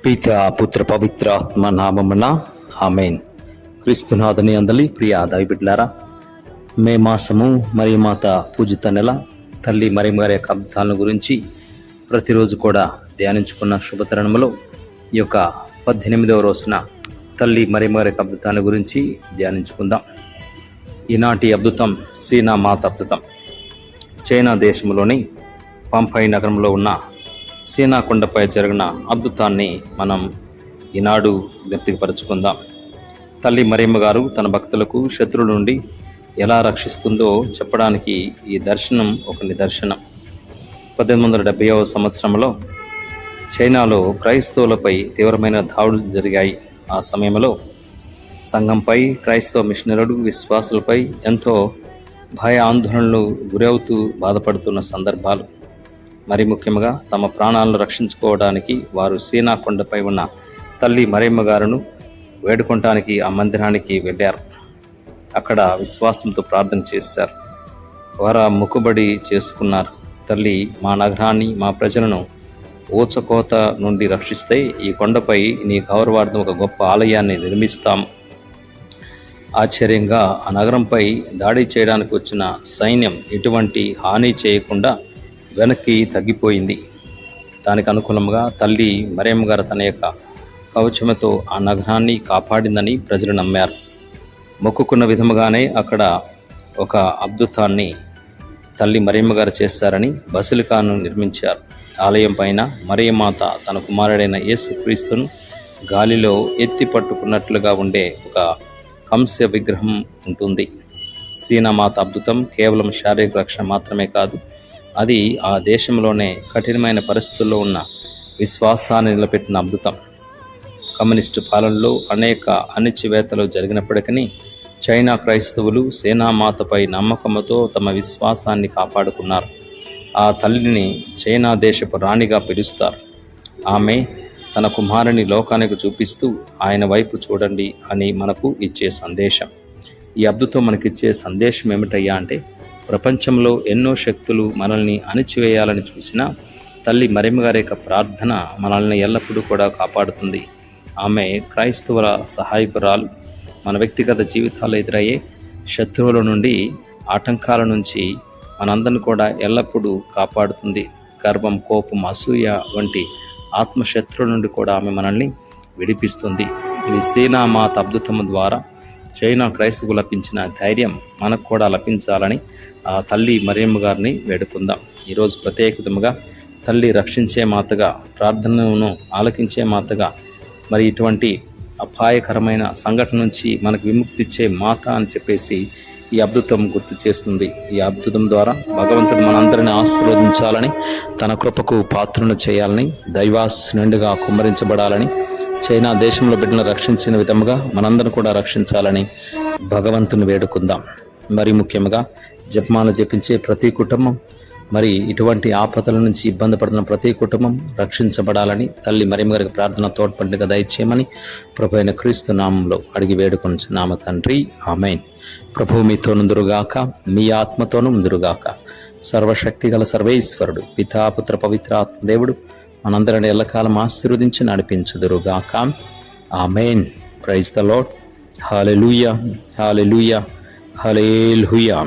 పిత పుత్ర పవిత్ర ఆత్మ నామమున ఆమేన్. క్రీస్తునాథుని అందలి ప్రియ దైవబిడ్డలారా, మే మాసము మరియు మాత పూజిత నెల తల్లి మరియమ్మ గారి యొక్క అద్భుతాలను గురించి ప్రతిరోజు కూడా ధ్యానించుకున్న శుభతరుణంలో ఈ యొక్క 18వ రోజున తల్లి మరియమ్మ గారి యొక్క అద్భుతాల గురించి ధ్యానించుకుందాం. ఈనాటి అద్భుతం సీనా మాత అద్భుతం. చైనా దేశంలోని పంపై నగరంలో ఉన్న సీనా కొండపై జరిగిన అద్భుతాన్ని మనం ఈనాడు వ్యక్తిపరచుకుందాం. తల్లి మరియమ్మ గారు తన భక్తులకు శత్రువుల నుండి ఎలా రక్షిస్తుందో చెప్పడానికి ఈ దర్శనం ఒక నిదర్శనం. 1870వ సంవత్సరంలో చైనాలో క్రైస్తవులపై తీవ్రమైన దాడులు జరిగాయి. ఆ సమయంలో సంఘంపై, క్రైస్తవ మిషనరీలు, విశ్వాసులపై ఎంతో భయ ఆందోళనలు గురవుతూ బాధపడుతున్న సందర్భాలు. మరి ముఖ్యంగా తమ ప్రాణాలను రక్షించుకోవడానికి వారు సీనా కొండపై ఉన్న తల్లి మరియమ్మ గారును వేడుకోవటానికి ఆ మందిరానికి వెళ్ళారు. అక్కడ విశ్వాసంతో ప్రార్థన చేశారు. వారు మొక్కుబడి చేసుకున్నారు. తల్లి, మా నగరాన్ని, మా ప్రజలను ఊచకోత నుండి రక్షిస్తే ఈ కొండపై నీ గౌరవార్థం ఒక గొప్ప ఆలయాన్ని నిర్మిస్తాము. ఆశ్చర్యంగా ఆ నగరంపై దాడి చేయడానికి వచ్చిన సైన్యం ఎటువంటి హాని చేయకుండా వెనక్కి తగ్గిపోయింది. దానికి అనుకూలంగా తల్లి మరియమ్మ గారు తన యొక్క కవచముతో ఆ నగరాన్ని కాపాడిందని ప్రజలు నమ్మారు. మొక్కుకున్న విధముగానే అక్కడ ఒక అద్భుతాన్ని తల్లి మరియమ్మ గారు చేశారని బసిలికాను నిర్మించారు. ఆలయం పైన మరియమాత తన కుమారుడైన యేసుక్రీస్తును గాలిలో ఎత్తి పట్టుకున్నట్లుగా ఉండే ఒక కంస్య విగ్రహం ఉంటుంది. సీనామాత అద్భుతం కేవలం శారీరక రక్షణ మాత్రమే కాదు, అది ఆ దేశంలోనే కఠినమైన పరిస్థితుల్లో ఉన్న విశ్వాసాన్ని నిలబెట్టిన అద్భుతం. కమ్యూనిస్టు పాలనలో అనేక అణిచివేతలు జరిగినప్పటికీ చైనా క్రైస్తవులు సేనామాతపై నమ్మకంతో తమ విశ్వాసాన్ని కాపాడుకున్నారు. ఆ తల్లిని చైనా దేశపు రాణిగా పిలుస్తారు. ఆమె తన కుమారుని లోకానికి చూపిస్తూ ఆయన వైపు చూడండి అని మనకు ఇచ్చే సందేశం. ఈ అద్భుతం మనకిచ్చే సందేశం ఏమిటయ్యా అంటే, ప్రపంచంలో ఎన్నో శక్తులు మనల్ని అణిచివేయాలని చూసినా తల్లి మరియమ్మ గారి యొక్క ప్రార్థన మనల్ని ఎల్లప్పుడూ కూడా కాపాడుతుంది. ఆమె క్రైస్తవుల సహాయకురాలు. మన వ్యక్తిగత జీవితాల్లో ఎదురయ్యే శత్రువుల నుండి, ఆటంకాల నుంచి మనందరిని కూడా ఎల్లప్పుడూ కాపాడుతుంది. గర్వం, కోపం, అసూయ వంటి ఆత్మశత్రువుల నుండి కూడా ఆమె మనల్ని విడిపిస్తుంది. ఈ సీనా మాత అద్భుతం ద్వారా చైనా క్రైస్తవులకు లభించిన ధైర్యం మనకు కూడా లభించాలని ఆ తల్లి మరియమ్మ గారిని వేడుకుందాం. ఈరోజు ప్రత్యేకతముగా తల్లి రక్షించే మాతగా, ప్రార్థనను ఆలకించే మాతగా, మరి ఇటువంటి అపాయకరమైన సంఘటన నుంచి మనకు విముక్తి ఇచ్చే మాత అని చెప్పేసి ఈ అద్భుతం గుర్తు చేస్తుంది. ఈ అద్భుతం ద్వారా భగవంతుడు మనందరిని ఆశీర్వదించాలని, తన కృపకు పాత్రను చేయాలని, దైవాశీస్సు నిండుగా కుమ్మరించబడాలని, చైనా దేశంలో బిడ్డను రక్షించిన విధముగా మనందరం కూడా రక్షించాలని భగవంతుని వేడుకుందాం. మరి ముఖ్యంగా జపమాల జపించే ప్రతి కుటుంబం, మరి ఇటువంటి ఆపదల నుంచి ఇబ్బంది పడుతున్న ప్రతి కుటుంబం రక్షించబడాలని తల్లి మరియమ్మ గారికి ప్రార్థన తోడ్పండుగా దయచేయమని ప్రభు అయిన క్రీస్తు నామంలో అడిగి వేడుకొనుచున్నాము తండ్రి, ఆమేన్. ప్రభువు మీతో నుందురుగాక, మీ ఆత్మతోనూ ముందురుగాక. సర్వశక్తి గల సర్వేశ్వరుడు పితా పుత్ర పవిత్ర ఆత్మ దేవుడు మనందరిని ఎల్లకాలం ఆశీర్వదించి నడిపించుదురుగాక. ఆమేన్. Praise the lord. Hallelujah, hallelujah, hallelujah.